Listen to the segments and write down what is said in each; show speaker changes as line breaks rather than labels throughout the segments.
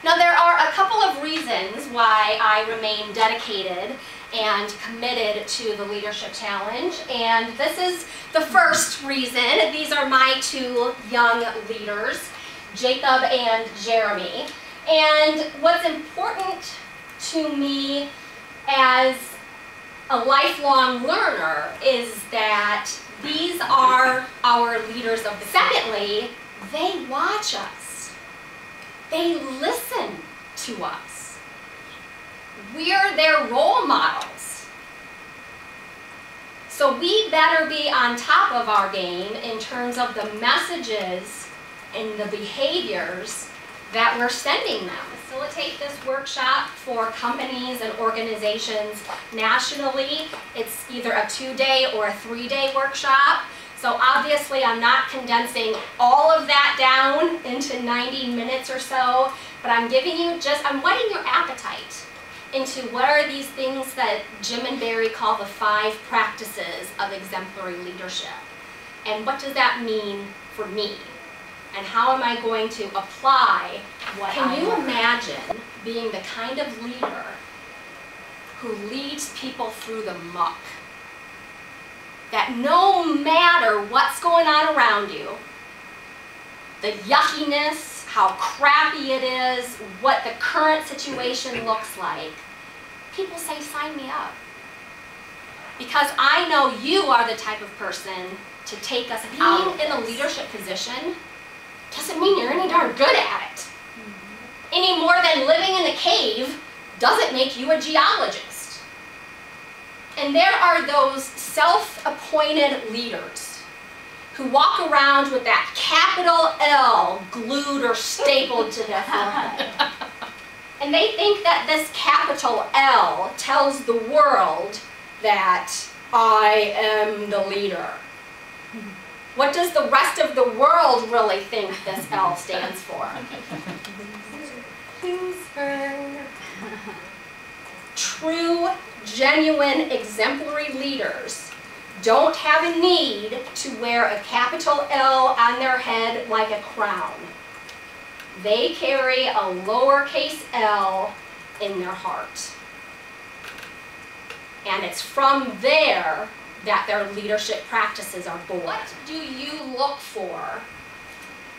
Now there are a couple of reasons why I remain dedicated and committed to the Leadership Challenge, and this is the first reason. These are my two young leaders, Jacob and Jeremy, and what's important to me as a lifelong learner is that these are our leaders of the Secondly, they watch us. They listen to us. We're their role models. So we better be on top of our game in terms of the messages and the behaviors that we're sending them. Facilitate this workshop for companies and organizations nationally. It's either a 2-day or a 3-day workshop. So obviously I'm not condensing all of that down into 90 minutes or so, but I'm giving you I'm whetting your appetite into what are these things that Jim and Barry call the 5 practices of exemplary leadership. And what does that mean for me? And how am I going to apply what I learned? Can you imagine being the kind of leader who leads people through the muck? That no matter what's going on around you, the yuckiness, how crappy it is, what the current situation looks like, people say, sign me up. Because I know you are the type of person to take us out. Being in a leadership position doesn't mean you're any darn good at it. Any more than living in the cave doesn't make you a geologist. And there are those self-appointed leaders who walk around with that capital L glued or stapled to their forehead. And they think that this capital L tells the world that I am the leader. What does the rest of the world really think this L stands for? Loser. True, genuine, exemplary leaders don't have a need to wear a capital L on their head like a crown. They carry a lowercase l in their heart. And it's from there that their leadership practices are born. What do you look for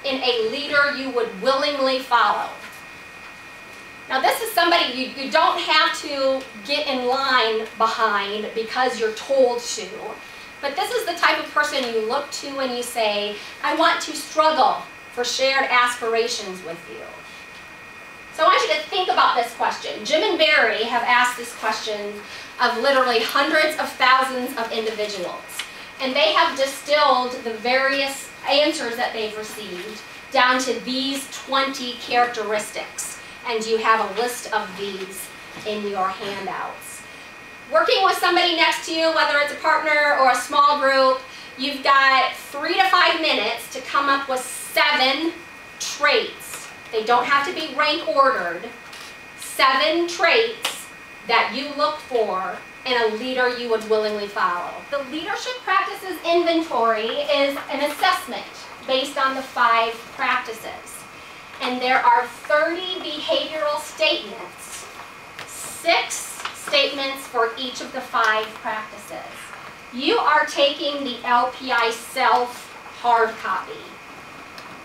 in a leader you would willingly follow? Now this is somebody you don't have to get in line behind because you're told to, but this is the type of person you look to and you say, I want to struggle for shared aspirations with you. So I want you to think about this question. Jim and Barry have asked this question of literally hundreds of thousands of individuals. And they have distilled the various answers that they've received down to these 20 characteristics. And you have a list of these in your handouts. Working with somebody next to you, whether it's a partner or a small group, you've got 3 to 5 minutes to come up with 7 traits. They don't have to be rank ordered. 7 traits that you look for in a leader you would willingly follow. The Leadership Practices Inventory is an assessment based on the 5 practices. And there are 30 behavioral statements, 6 statements for each of the 5 practices. You are taking the LPI Self hard copy.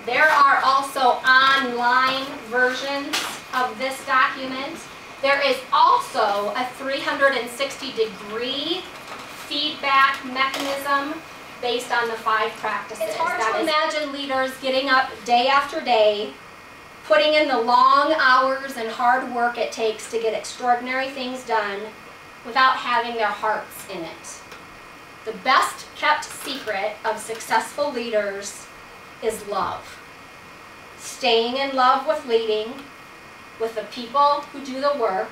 There are also online versions of this document. There is also a 360-degree feedback mechanism based on the 5 practices. It's hard to imagine leaders getting up day after day, putting in the long hours and hard work it takes to get extraordinary things done without having their hearts in it. The best kept secret of successful leaders is love. Staying in love with leading, with the people who do the work,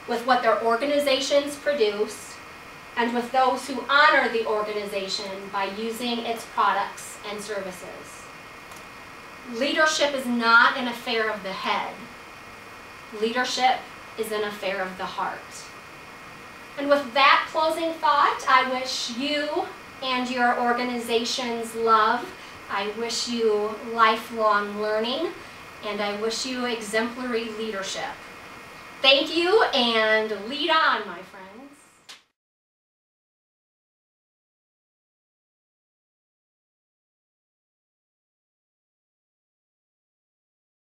with what their organizations produce, and with those who honor the organization by using its products and services. Leadership is not an affair of the head. Leadership is an affair of the heart. And with that closing thought, I wish you and your organizations love. I wish you lifelong learning. and I wish you exemplary leadership. Thank you, and lead on, my friends.